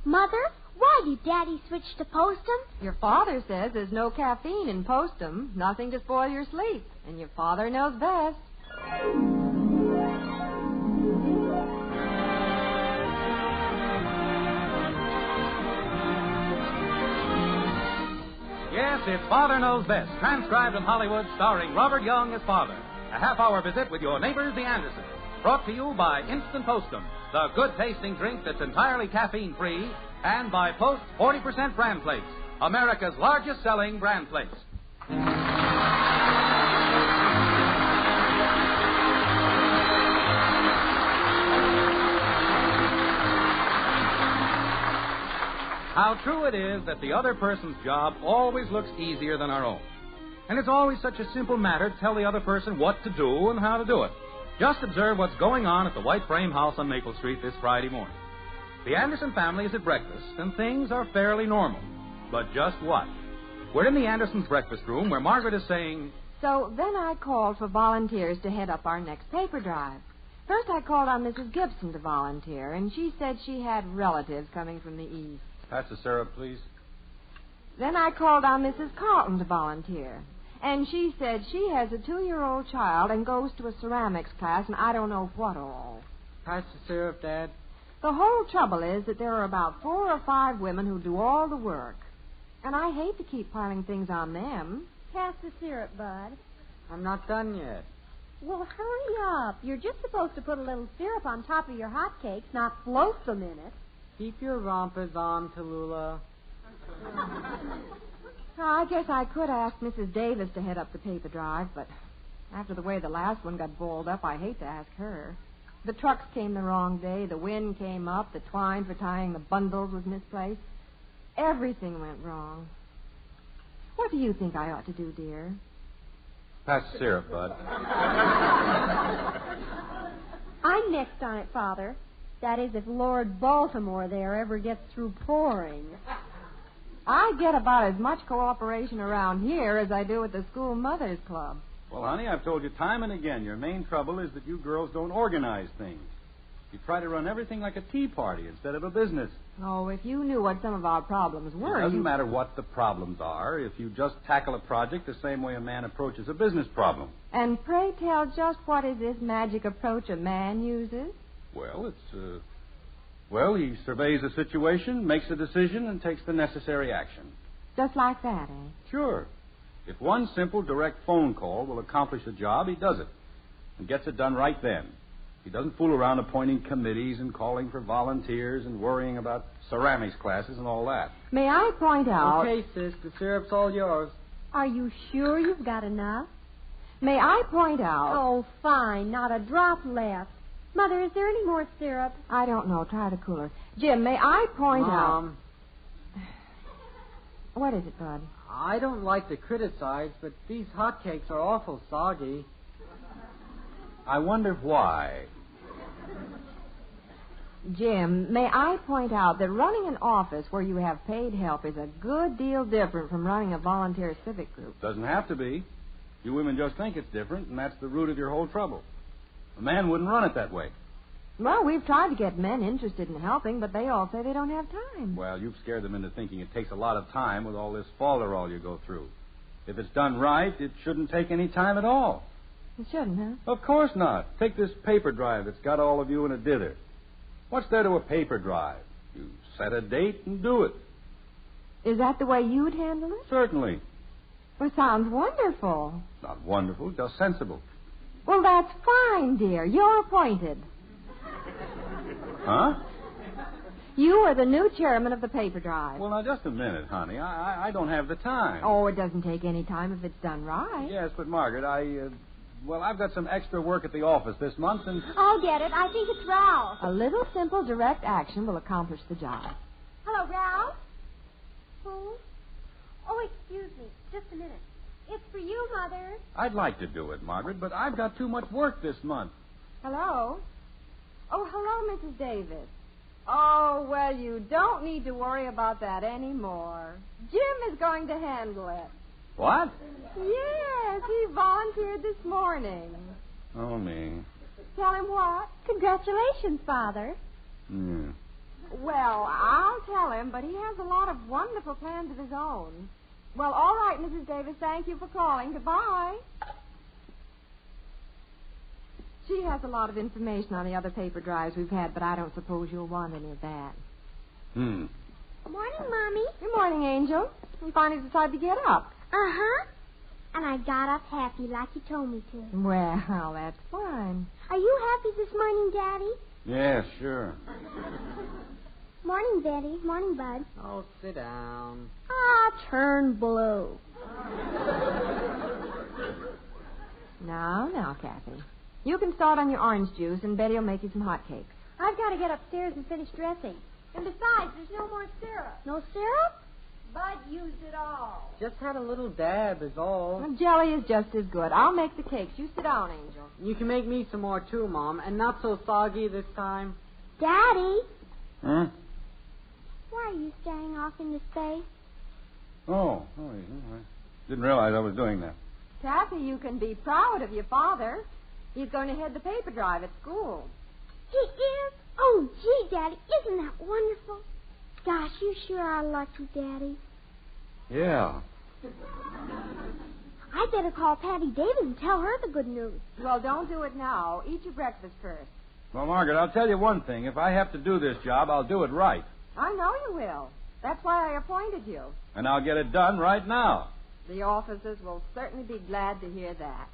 Mother, why did Daddy switch to Postum? Your father says there's no caffeine in Postum, nothing to spoil your sleep, and your father knows best. Yes, it's Father Knows Best, transcribed in Hollywood, starring Robert Young as Father. A half-hour visit with your neighbors, the Andersons. Brought to you by Instant Postum, the good-tasting drink that's entirely caffeine-free, and by Post 40% Bran Plates, America's largest-selling bran plates. How true it is that the other person's job always looks easier than our own. And it's always such a simple matter to tell the other person what to do and how to do it. Just observe what's going on at the White Frame House on Maple Street this Friday morning. The Anderson family is at breakfast, and things are fairly normal. But just what? We're in the Andersons' breakfast room where Margaret is saying... So then I called for volunteers to head up our next paper drive. First I called on Mrs. Gibson to volunteer, and she said she had relatives coming from the east. Pass the syrup, please. Then I called on Mrs. Carlton to volunteer. And she said she has a 2-year-old child and goes to a ceramics class, and I don't know what all. Pass the syrup, Dad. The whole trouble is that there are about 4 or 5 women who do all the work. And I hate to keep piling things on them. Pass the syrup, Bud. I'm not done yet. Well, hurry up. You're just supposed to put a little syrup on top of your hotcakes, not float them in it. Keep your rompers on, Tallulah. I guess I could ask Mrs. Davis to head up the paper drive, but after the way the last one got balled up, I hate to ask her. The trucks came the wrong day, the wind came up, the twine for tying the bundles was misplaced. Everything went wrong. What do you think I ought to do, dear? Pass the syrup, Bud. I'm next on it, Father. That is, if Lord Baltimore there ever gets through pouring. I get about as much cooperation around here as I do at the School Mothers Club. Well, honey, I've told you time and again, your main trouble is that you girls don't organize things. You try to run everything like a tea party instead of a business. Oh, if you knew what some of our problems were... It doesn't matter what the problems are if you just tackle a project the same way a man approaches a business problem. And pray tell, just what is this magic approach a man uses? Well, he surveys a situation, makes a decision, and takes the necessary action. Just like that, eh? Sure. If one simple, direct phone call will accomplish a job, he does it. And gets it done right then. He doesn't fool around appointing committees and calling for volunteers and worrying about ceramics classes and all that. May I point out... Okay, sis, the syrup's all yours. Are you sure you've got enough? May I point out... Oh, fine. Not a drop left. Mother, is there any more syrup? I don't know. Try the cooler. Jim, may I point out... What is it, Bud? I don't like to criticize, but these hotcakes are awful soggy. I wonder why. Jim, may I point out that running an office where you have paid help is a good deal different from running a volunteer civic group. Doesn't have to be. You women just think it's different, and that's the root of your whole trouble. A man wouldn't run it that way. Well, we've tried to get men interested in helping, but they all say they don't have time. Well, you've scared them into thinking it takes a lot of time with all this falderall you go through. If it's done right, it shouldn't take any time at all. It shouldn't, huh? Of course not. Take this paper drive that's got all of you in a dither. What's there to a paper drive? You set a date and do it. Is that the way you'd handle it? Certainly. Well, sounds wonderful. Not wonderful, just sensible. Well, that's fine, dear. You're appointed. Huh? You are the new chairman of the paper drive. Well, now, just a minute, honey. I don't have the time. Oh, it doesn't take any time if it's done right. Yes, but, Margaret, I've got some extra work at the office this month, and... I'll get it. I think it's Ralph. A little simple direct action will accomplish the job. Hello, Ralph? Who? Oh, excuse me. Just a minute. It's for you, Mother. I'd like to do it, Margaret, but I've got too much work this month. Hello? Oh, hello, Mrs. Davis. Oh, well, you don't need to worry about that anymore. Jim is going to handle it. What? Yes, he volunteered this morning. Oh, me. Tell him what? Congratulations, Father. Yeah. Well, I'll tell tell him, but he has a lot of wonderful plans of his own. Well, all right, Mrs. Davis, thank you for calling. Goodbye. She has a lot of information on the other paper drives we've had, but I don't suppose you'll want any of that. Morning, Mommy. Good morning, Angel. You finally decided to get up. Uh-huh. And I got up happy like you told me to. Well, that's fine. Are you happy this morning, Daddy? Yeah, sure. Morning, Betty. Morning, Bud. Oh, sit down. Turn blue. Now, Kathy. You can start on your orange juice, and Betty will make you some hot cakes. I've got to get upstairs and finish dressing. And besides, there's no more syrup. No syrup? Bud used it all. Just had a little dab is all. Well, jelly is just as good. I'll make the cakes. You sit down, Angel. You can make me some more, too, Mom, and not so soggy this time. Daddy, Huh? why are you staring off into space? Oh, I didn't realize I was doing that. Kathy, you can be proud of your father. He's going to head the paper drive at school. He is? Oh, gee, Daddy, isn't that wonderful? Gosh, you sure are lucky, Daddy. Yeah. I'd better call Patty Davis and tell her the good news. Well, don't do it now. Eat your breakfast first. Well, Margaret, I'll tell you one thing. If I have to do this job, I'll do it right. I know you will. That's why I appointed you. And I'll get it done right now. The officers will certainly be glad to hear that.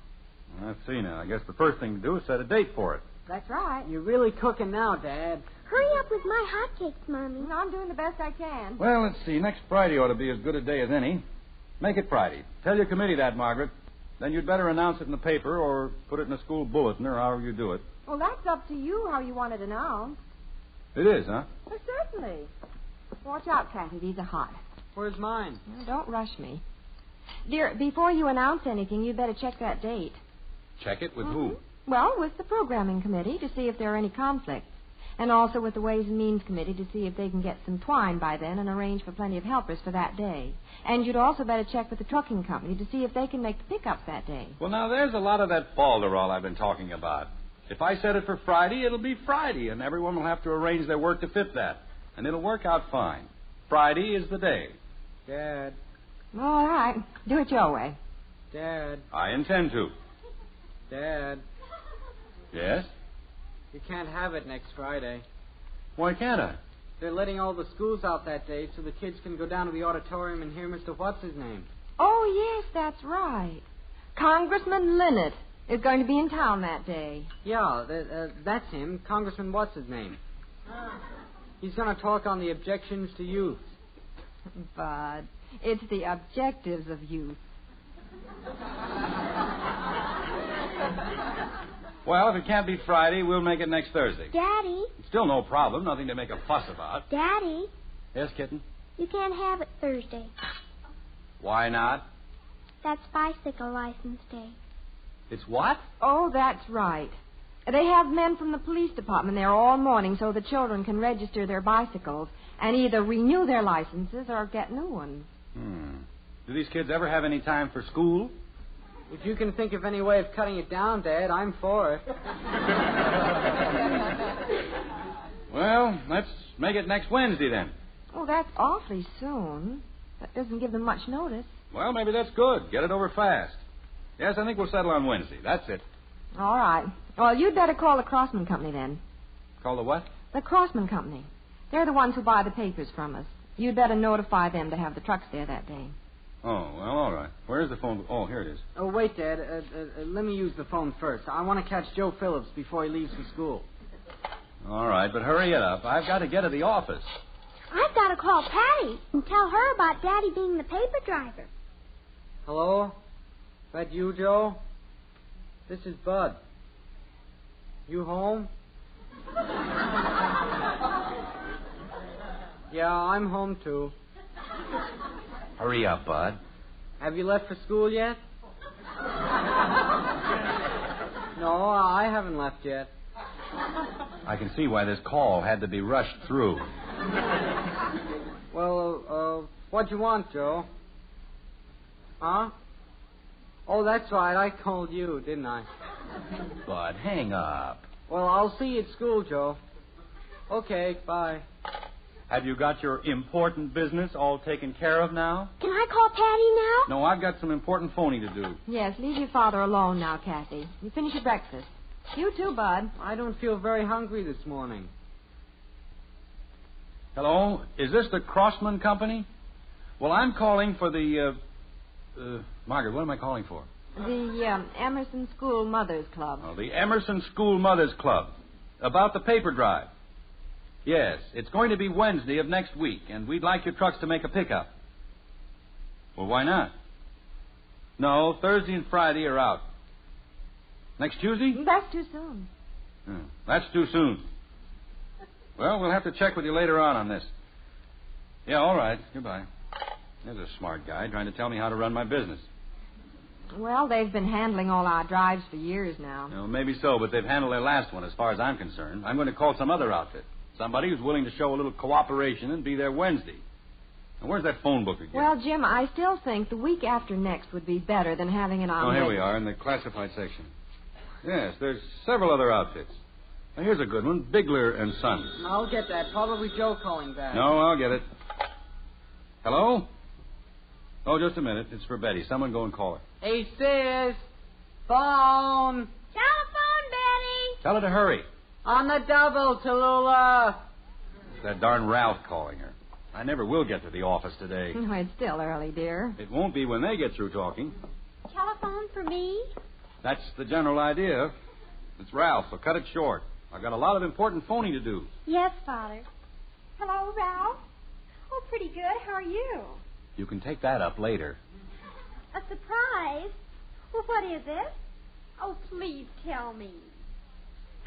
Let's see now. I guess the first thing to do is set a date for it. That's right. You're really cooking now, Dad. Hurry up with my hotcakes, Mommy. I'm doing the best I can. Well, let's see. Next Friday ought to be as good a day as any. Make it Friday. Tell your committee that, Margaret. Then you'd better announce it in the paper or put it in a school bulletin or however you do it. Well, that's up to you how you want it announced. It is, huh? Well, certainly. Watch out, Kathy. These are hot. Where's mine? Now, don't rush me. Dear, before you announce anything, you'd better check that date. Check it with who? Well, with the programming committee to see if there are any conflicts. And also with the Ways and Means Committee to see if they can get some twine by then and arrange for plenty of helpers for that day. And you'd also better check with the trucking company to see if they can make the pickups that day. Well, now, there's a lot of that falderall I've been talking about. If I set it for Friday, it'll be Friday, and everyone will have to arrange their work to fit that. And it'll work out fine. Friday is the day. Dad. All right. Do it your way. Dad. I intend to. Dad. Yes? You can't have it next Friday. Why can't I? They're letting all the schools out that day so the kids can go down to the auditorium and hear Mr. What's-His-Name. Oh, yes, that's right. Congressman Linnet is going to be in town that day. Yeah, that's him, Congressman What's-His-Name. He's going to talk on the objections to youth. Bud, it's the objectives of youth. Well, if it can't be Friday, we'll make it next Thursday. Daddy, Still no problem. Nothing to make a fuss about. Daddy, Yes, kitten? you can't have it Thursday. Why not? That's bicycle license day. It's what? Oh, that's right. They have men from the police department there all morning so the children can register their bicycles and either renew their licenses or get new ones. Do these kids ever have any time for school? If you can think of any way of cutting it down, Dad, I'm for it. Well, let's make it next Wednesday then. Oh, that's awfully soon. That doesn't give them much notice. Well, maybe that's good. Get it over fast. Yes, I think we'll settle on Wednesday. That's it. All right. Well, you'd better call the Crossman Company then. Call the what? The Crossman Company. They're the ones who buy the papers from us. You'd better notify them to have the trucks there that day. Oh, well, all right. Where's the phone? Oh, here it is. Oh, wait, Dad. Let me use the phone first. I want to catch Joe Phillips before he leaves for school. All right, but hurry it up. I've got to get to the office. I've got to call Patty and tell her about Daddy being the paper driver. Hello? That you, Joe? This is Bud. You home? Yeah, I'm home, too. Hurry up, Bud. Have you left for school yet? No, I haven't left yet. I can see why this call had to be rushed through. Well, what'd you want, Joe? Huh? Oh, that's right. I called you, didn't I? Bud, hang up. Well, I'll see you at school, Joe. Okay, bye. Have you got your important business all taken care of now? Can I call Patty now? No, I've got some important phoning to do. Yes, leave your father alone now, Kathy. You finish your breakfast. You too, Bud. I don't feel very hungry this morning. Hello? Is this the Crossman Company? Well, I'm calling for the, Margaret, what am I calling for? The Emerson School Mothers Club. Oh, the Emerson School Mothers Club. About the paper drive. Yes, it's going to be Wednesday of next week, and we'd like your trucks to make a pickup. Well, why not? No, Thursday and Friday are out. Next Tuesday? That's too soon. That's too soon. Well, we'll have to check with you later on this. Yeah, all right. Goodbye. There's a smart guy trying to tell me how to run my business. Well, they've been handling all our drives for years now. Well, maybe so, but they've handled their last one as far as I'm concerned. I'm going to call some other outfit. Somebody who's willing to show a little cooperation and be there Wednesday. Now, where's that phone book again? Well, Jim, I still think the week after next would be better than having it on. Oh, here we are in the classified section. Yes, there's several other outfits. Now, here's a good one, Bigler and Son. I'll get that. Probably Joe calling back. No, I'll get it. Hello? Oh, just a minute. It's for Betty. Someone go and call her. Hey, sis. Phone. Telephone, Betty. Tell her to hurry. On the double, Tallulah. It's that darn Ralph calling her. I never will get to the office today. Oh, it's still early, dear. It won't be when they get through talking. Telephone for me? That's the general idea. It's Ralph, so cut it short. I've got a lot of important phoning to do. Yes, Father. Hello, Ralph. Oh, pretty good. How are you? You can take that up later. A surprise? Well, what is it? Oh, please tell me.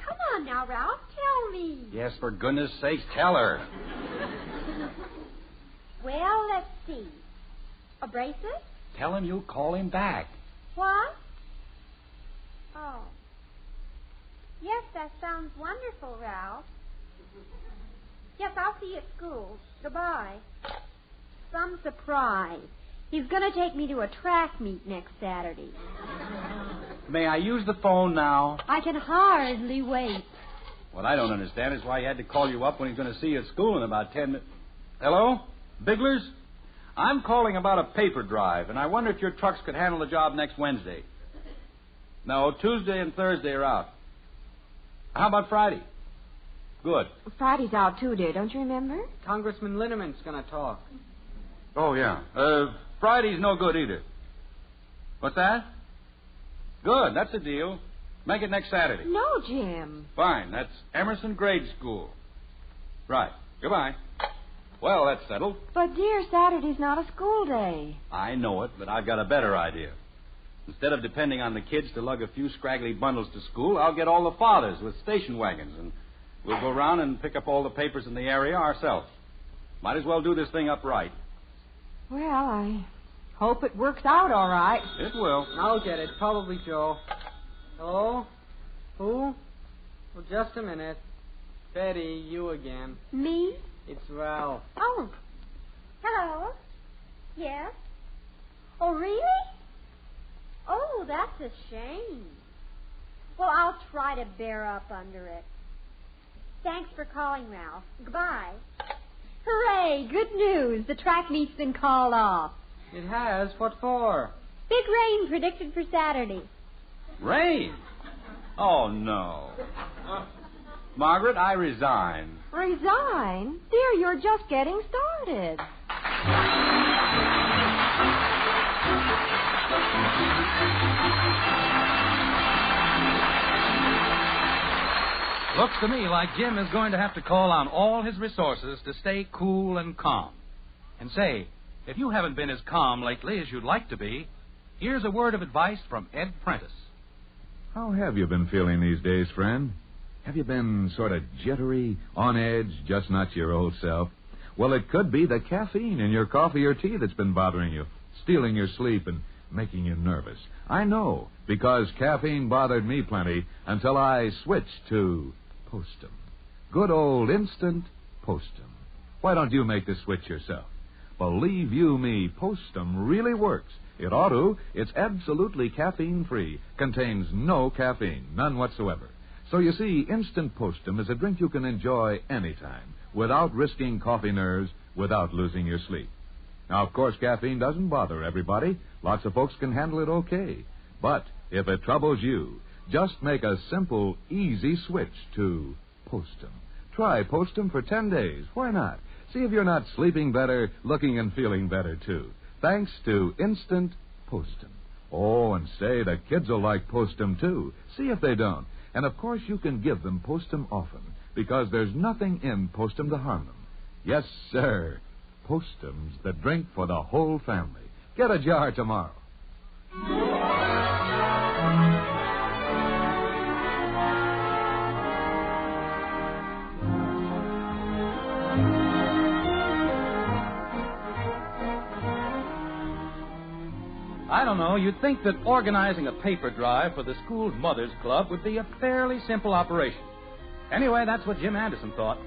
Come on now, Ralph. Tell me. Yes, for goodness sakes, tell her. Well, let's see. A bracelet? Tell him you'll call him back. What? Oh. Yes, that sounds wonderful, Ralph. Yes, I'll see you at school. Goodbye. Some surprise. He's going to take me to a track meet next Saturday. May I use the phone now? I can hardly wait. What I don't understand is why he had to call you up when he's going to see you at school in about 10 minutes. Hello? Bigler's? I'm calling about a paper drive, and I wonder if your trucks could handle the job next Wednesday. No, Tuesday and Thursday are out. How about Friday? Good. Friday's out, too, dear. Don't you remember? Congressman Linneman's going to talk. Oh, yeah. Friday's no good either. What's that? Good, that's a deal. Make it next Saturday. No, Jim. Fine, that's Emerson Grade School. Right. Goodbye. Well, that's settled. But, dear, Saturday's not a school day. I know it, but I've got a better idea. Instead of depending on the kids to lug a few scraggly bundles to school, I'll get all the fathers with station wagons, and we'll go around and pick up all the papers in the area ourselves. Might as well do this thing up right. Well, I hope it works out all right. It will. I'll get it. Probably Joe. Hello? Who? Well, just a minute. Betty, you again. Me? It's Ralph. Oh. Hello. Yes? Oh, really? Oh, that's a shame. Well, I'll try to bear up under it. Thanks for calling, Ralph. Goodbye. Hooray! Good news. The track meet's been called off. It has? What for? Big rain predicted for Saturday. Rain? Oh, no. Margaret, I resign. Resign? Dear, you're just getting started. Looks to me like Jim is going to have to call on all his resources to stay cool and calm. And say, if you haven't been as calm lately as you'd like to be, here's a word of advice from Ed Prentice. How have you been feeling these days, friend? Have you been sort of jittery, on edge, just not your old self? Well, it could be the caffeine in your coffee or tea that's been bothering you, stealing your sleep and making you nervous. I know, because caffeine bothered me plenty until I switched to Postum. Good old instant Postum. Why don't you make the switch yourself? Believe you me, Postum really works. It ought to. It's absolutely caffeine-free. Contains no caffeine, none whatsoever. So you see, Instant Postum is a drink you can enjoy anytime, without risking coffee nerves, without losing your sleep. Now, of course, caffeine doesn't bother everybody. Lots of folks can handle it okay. But if it troubles you, just make a simple, easy switch to Postum. Try Postum for 10 days. Why not? See if you're not sleeping better, looking and feeling better, too. Thanks to Instant Postum. Oh, and say, the kids will like Postum, too. See if they don't. And, of course, you can give them Postum often, because there's nothing in Postum to harm them. Yes, sir. Postum's the drink for the whole family. Get a jar tomorrow. I don't know. You'd think that organizing a paper drive for the school's Mothers Club would be a fairly simple operation. Anyway, that's what Jim Anderson thought.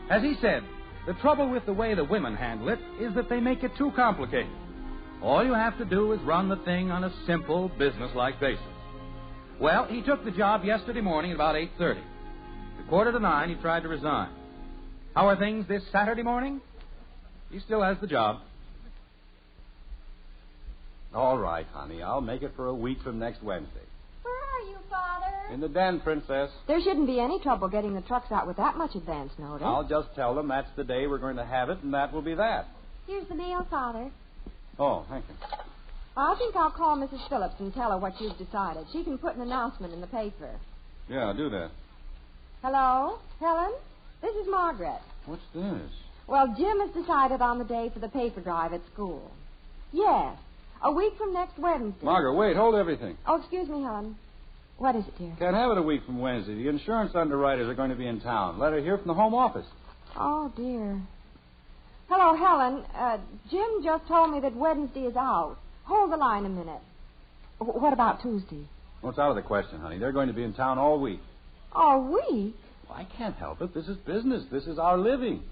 As he said, the trouble with the way the women handle it is that they make it too complicated. All you have to do is run the thing on a simple, business-like basis. Well, he took the job yesterday morning at about 8:30. At 8:45, he tried to resign. How are things this Saturday morning? He still has the job. All right, honey. I'll make it for a week from next Wednesday. Where are you, Father? In the den, Princess. There shouldn't be any trouble getting the trucks out with that much advance notice. I'll just tell them that's the day we're going to have it, and that will be that. Here's the mail, Father. Oh, thank you. I think I'll call Mrs. Phillips and tell her what you've decided. She can put an announcement in the paper. Yeah, I'll do that. Hello? Helen? This is Margaret. What's this? Well, Jim has decided on the day for the paper drive at school. Yes. A week from next Wednesday. Margaret, wait. Hold everything. Oh, excuse me, Helen. What is it, dear? Can't have it a week from Wednesday. The insurance underwriters are going to be in town. Letter here from the home office. Oh, dear. Hello, Helen. Jim just told me that Wednesday is out. Hold the line a minute. What about Tuesday? Well, it's out of the question, honey. They're going to be in town all week. All week? Well, I can't help it. This is business. This is our living.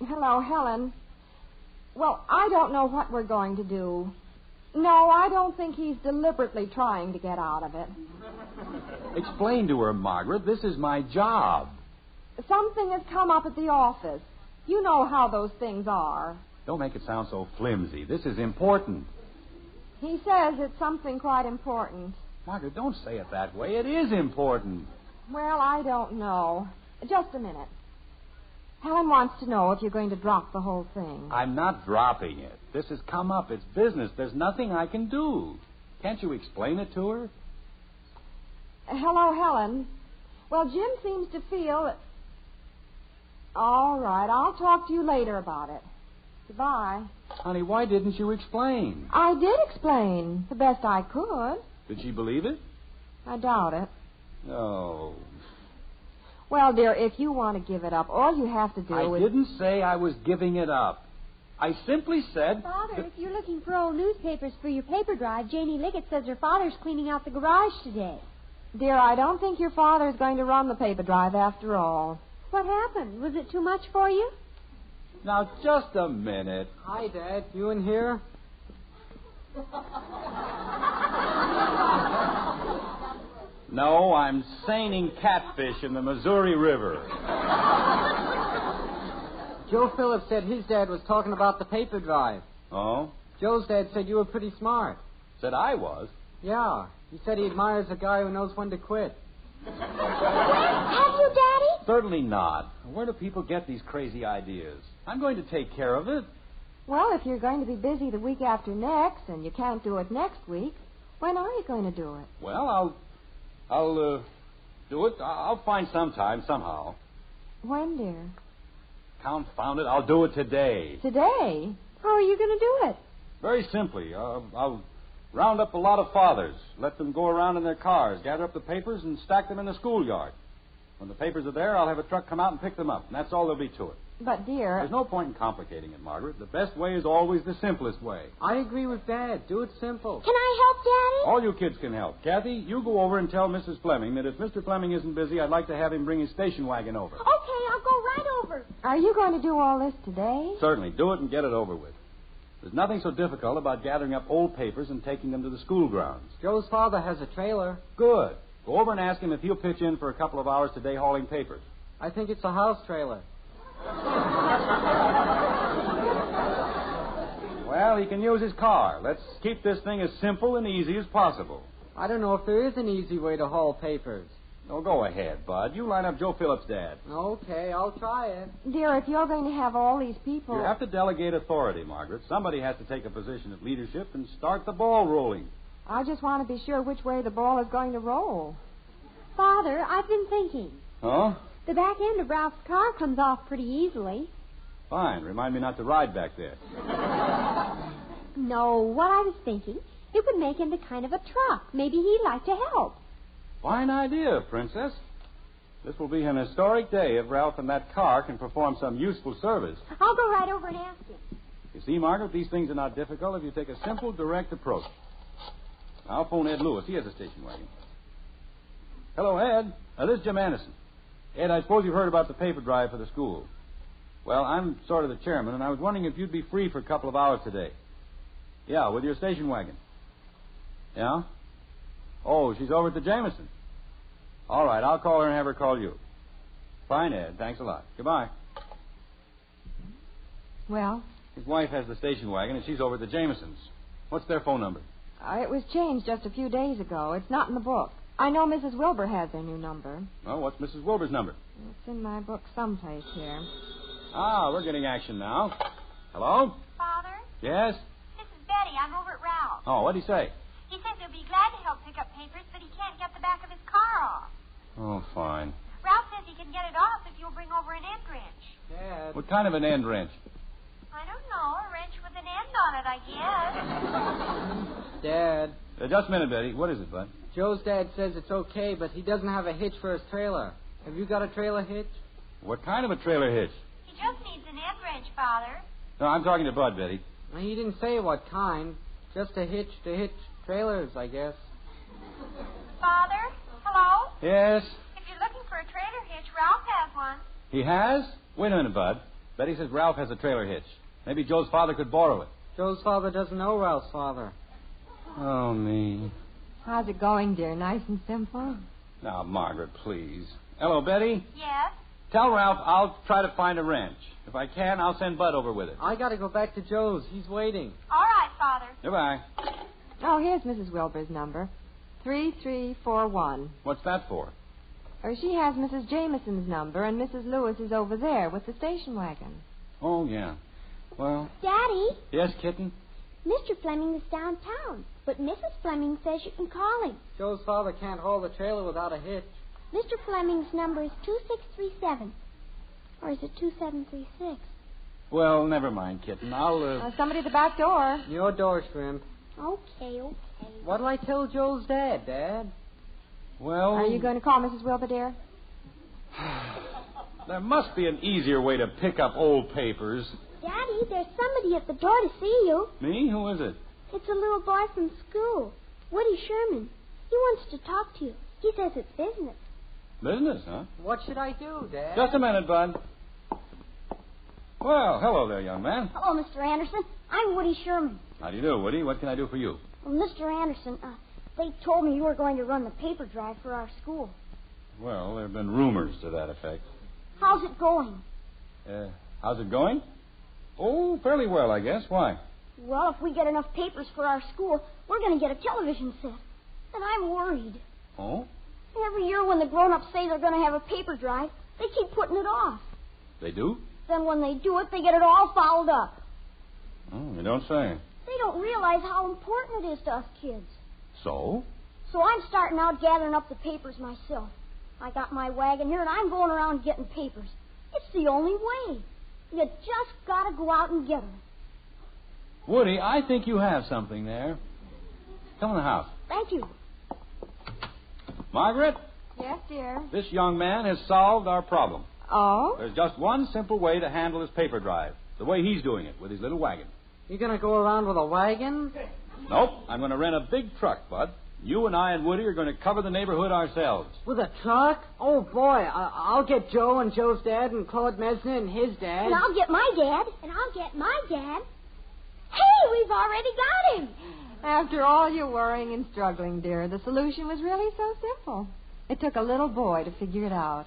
Hello, Helen. Well, I don't know what we're going to do. No, I don't think he's deliberately trying to get out of it. Explain to her, Margaret. This is my job. Something has come up at the office. You know how those things are. Don't make it sound so flimsy. This is important. He says it's something quite important. Margaret, don't say it that way. It is important. Well, I don't know. Just a minute. Helen wants to know if you're going to drop the whole thing. I'm not dropping it. This has come up. It's business. There's nothing I can do. Can't you explain it to her? Hello, Helen. Well, Jim seems to feel that... All right, I'll talk to you later about it. Goodbye. Honey, why didn't you explain? I did explain the best I could. Did she believe it? I doubt it. Oh. Well, dear, if you want to give it up, all you have to do I is... didn't say I was giving it up. I simply said... Father, if you're looking for old newspapers for your paper drive, Janie Liggett says her father's cleaning out the garage today. Dear, I don't think your father's going to run the paper drive after all. What happened? Was it too much for you? Now, just a minute. Hi, Dad. You in here? No, I'm seining catfish in the Missouri River. Joe Phillips said his dad was talking about the paper drive. Oh? Joe's dad said you were pretty smart. Said I was. Yeah. He said he admires a guy who knows when to quit. Have you, Daddy? Certainly not. Where do people get these crazy ideas? I'm going to take care of it. Well, if you're going to be busy the week after next and you can't do it next week, when are you going to do it? Well, I'll do it. I'll find some time, somehow. When, dear? Confound it, I'll do it today. Today? How are you going to do it? Very simply. I'll round up a lot of fathers, let them go around in their cars, gather up the papers, and stack them in the schoolyard. When the papers are there, I'll have a truck come out and pick them up, and that's all there'll be to it. But, dear... There's no point in complicating it, Margaret. The best way is always the simplest way. I agree with Dad. Do it simple. Can I help, Daddy? All you kids can help. Kathy, you go over and tell Mrs. Fleming that if Mr. Fleming isn't busy, I'd like to have him bring his station wagon over. Okay, I'll go right over. Are you going to do all this today? Certainly. Do it and get it over with. There's nothing so difficult about gathering up old papers and taking them to the school grounds. Joe's father has a trailer. Good. Go over and ask him if he'll pitch in for a couple of hours today hauling papers. I think it's a house trailer. Well, he can use his car. Let's keep this thing as simple and easy as possible. I don't know if there is an easy way to haul papers. Oh, go ahead, Bud. You line up Joe Phillips' dad. Okay, I'll try it. Dear, if you're going to have all these people... You have to delegate authority, Margaret. Somebody has to take a position of leadership and start the ball rolling. I just want to be sure which way the ball is going to roll. Father, I've been thinking. Huh? The back end of Ralph's car comes off pretty easily. Fine. Remind me not to ride back there. No, what I was thinking, it would make him the kind of a truck. Maybe he'd like to help. Fine idea, Princess. This will be an historic day if Ralph and that car can perform some useful service. I'll go right over and ask him. You see, Margaret, these things are not difficult if you take a simple, direct approach. I'll phone Ed Lewis. He has a station wagon. Hello, Ed. This is Jim Anderson. Ed, I suppose you've heard about the paper drive for the school. Well, I'm sort of the chairman, and I was wondering if you'd be free for a couple of hours today. Yeah, with your station wagon. Yeah? Oh, she's over at the Jameson. All right, I'll call her and have her call you. Fine, Ed. Thanks a lot. Goodbye. Well? His wife has the station wagon, and she's over at the Jamesons. What's their phone number? It was changed just a few days ago. It's not in the book. I know Mrs. Wilbur has their new number. Oh, what's Mrs. Wilbur's number? It's in my book someplace here. Ah, we're getting action now. Hello? Father, Yes? this is Betty. I'm over at Ralph. Oh, what'd he say? He says he'll be glad to help pick up papers, but he can't get the back of his car off. Oh, fine. Ralph says he can get it off if you'll bring over an end wrench. Dad. What kind of an end wrench? I don't know, a wrench with an end on it, I guess. Dad. Just a minute, Betty. What is it, Bud? Joe's dad says it's okay, but he doesn't have a hitch for his trailer. Have you got a trailer hitch? What kind of a trailer hitch? He just needs an end wrench, Father. No, I'm talking to Bud, Betty. Well, he didn't say what kind. Just a hitch to hitch trailers, I guess. Father? Hello? Yes? If you're looking for a trailer hitch, Ralph has one. He has? Wait a minute, Bud. Betty says Ralph has a trailer hitch. Maybe Joe's father could borrow it. Joe's father doesn't know Ralph's father. Oh, me. How's it going, dear? Nice and simple? Now, Margaret, please. Hello, Betty. Yes? Tell Ralph I'll try to find a wrench. If I can, I'll send Bud over with it. I gotta go back to Joe's. He's waiting. All right, Father. Goodbye. Oh, here's Mrs. Wilbur's number. 3341. What's that for? She has Mrs. Jameson's number, and Mrs. Lewis is over there with the station wagon. Oh, yeah. Well, Daddy, yes, kitten? Mr. Fleming is downtown, but Mrs. Fleming says you can call him. Joe's father can't haul the trailer without a hitch. Mr. Fleming's number is 2637. Or is it 2736? Well, never mind, kitten. I'll, Somebody at the back door. Your door, Shrimp. Okay. What'll I tell Joe's dad, Dad? well... Are you going to call Mrs. Wilbur, dear? There must be an easier way to pick up old papers. Daddy, there's somebody at the door to see you. Me? Who is it? It's a little boy from school, Woody Sherman. He wants to talk to you. He says it's business. Business, huh? What should I do, Dad? Just a minute, Bud. Well, hello there, young man. Hello, Mr. Anderson. I'm Woody Sherman. How do you do, Woody? What can I do for you? Well, Mr. Anderson, they told me you were going to run the paper drive for our school. Well, there have been rumors to that effect. How's it going? How's it going? Oh, fairly well, I guess. Why? Well, if we get enough papers for our school, we're going to get a television set. And I'm worried. Oh? Every year when the grown-ups say they're going to have a paper drive, they keep putting it off. They do? Then when they do it, they get it all fouled up. Oh, you don't say. They don't realize how important it is to us kids. So? So I'm starting out gathering up the papers myself. I got my wagon here, and I'm going around getting papers. It's the only way. You just got to go out and get them. Woody, I think you have something there. Come in the house. Thank you. Margaret, Yes, dear. this young man has solved our problem. Oh? There's just one simple way to handle his paper drive. The way he's doing it, with his little wagon. You gonna go around with a wagon? Nope. I'm going to rent a big truck, Bud. You and I and Woody are going to cover the neighborhood ourselves. With a truck? Oh, boy. I'll get Joe and Joe's dad and Claude Mesner and his dad. And I'll get my dad. And I'll get my dad. Hey, we've already got him. After all your worrying and struggling, dear, the solution was really so simple. It took a little boy to figure it out.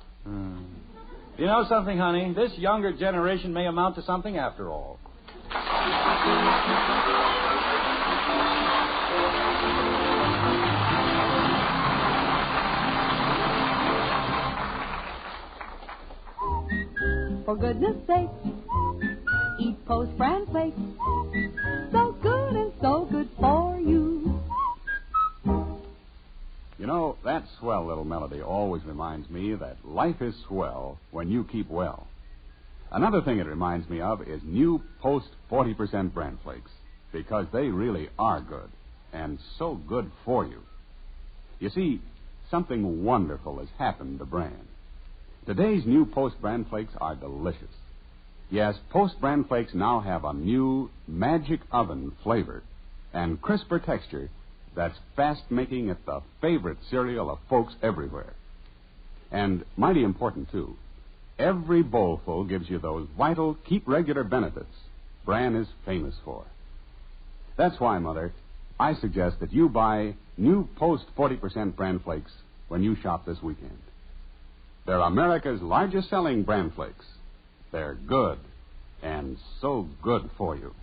You know something, honey? This younger generation may amount to something after all. For goodness sake, eat Post brand flakes. So good and so good for you. You know, that swell little melody always reminds me that life is swell when you keep well. Another thing it reminds me of is new Post 40% brand flakes, because they really are good, and so good for you. You see, something wonderful has happened to Bran. Today's new Post brand flakes are delicious. Yes, Post brand flakes now have a new magic oven flavor and crisper texture that's fast making it the favorite cereal of folks everywhere. And mighty important, too, every bowlful gives you those vital, keep regular benefits Bran is famous for. That's why, Mother, I suggest that you buy new Post 40% bran flakes when you shop this weekend. They're America's largest selling bran flakes. They're good, and so good for you.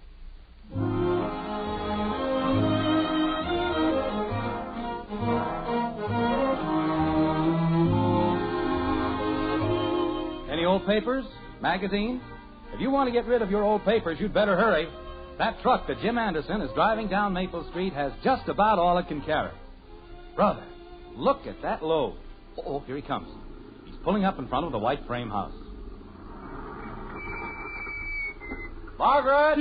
Any old papers? Magazines? If you want to get rid of your old papers, you'd better hurry. That truck that Jim Anderson is driving down Maple Street has just about all it can carry. Brother, look at that load. Oh, here he comes. He's pulling up in front of the white frame house. Margaret!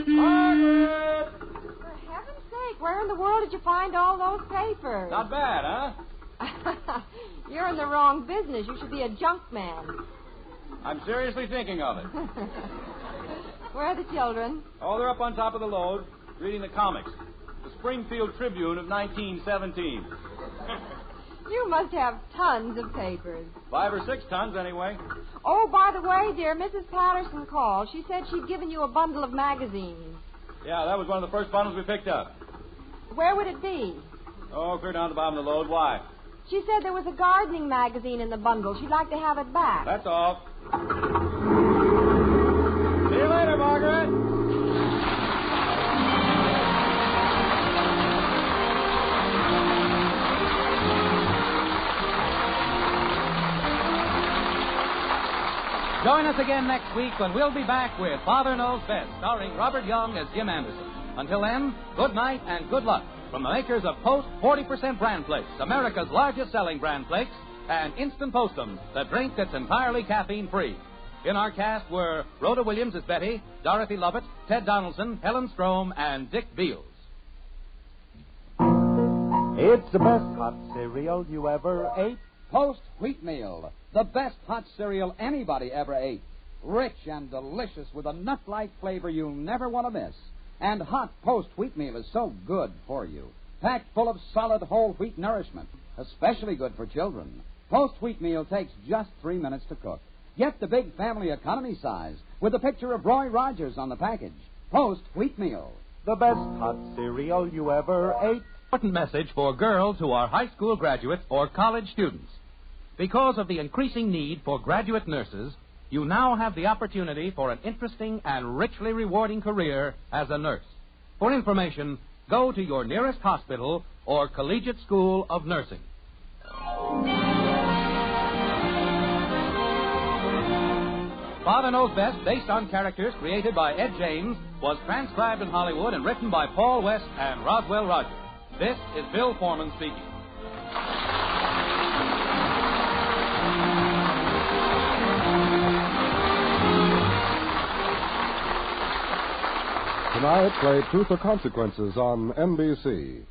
Margaret! For heaven's sake, where in the world did you find all those papers? Not bad, huh? You're in the wrong business. You should be a junk man. I'm seriously thinking of it. Where are the children? Oh, they're up on top of the load, reading the comics. The Springfield Tribune of 1917. You must have tons of papers. 5 or 6 tons, anyway. Oh, by the way, dear, Mrs. Patterson called. She said she'd given you a bundle of magazines. Yeah, that was one of the first bundles we picked up. Where would it be? Oh, clear down the bottom of the load. Why? She said there was a gardening magazine in the bundle. She'd like to have it back. That's all. See you later, Margaret. Join us again next week when we'll be back with Father Knows Best, starring Robert Young as Jim Anderson. Until then, good night and good luck from the makers of Post 40% Bran Flakes, America's largest selling Bran Flakes, and Instant Postums, the drink that's entirely caffeine-free. In our cast were Rhoda Williams as Betty, Dorothy Lovett, Ted Donaldson, Helen Strome, and Dick Beals. It's the best hot cereal you ever ate. Post Wheatmeal, the best hot cereal anybody ever ate. Rich and delicious with a nut-like flavor you'll never want to miss. And hot Post Wheatmeal is so good for you. Packed full of solid whole wheat nourishment, especially good for children. Post Wheatmeal takes just 3 minutes to cook. Get the big family economy size with a picture of Roy Rogers on the package. Post Wheatmeal. The best hot cereal you ever ate. Important message for girls who are high school graduates or college students. Because of the increasing need for graduate nurses, you now have the opportunity for an interesting and richly rewarding career as a nurse. For information, go to your nearest hospital or collegiate school of nursing. Father Knows Best, based on characters created by Ed James, was transcribed in Hollywood and written by Paul West and Roswell Rogers. This is Bill Foreman speaking. Tonight, play Truth or Consequences on NBC.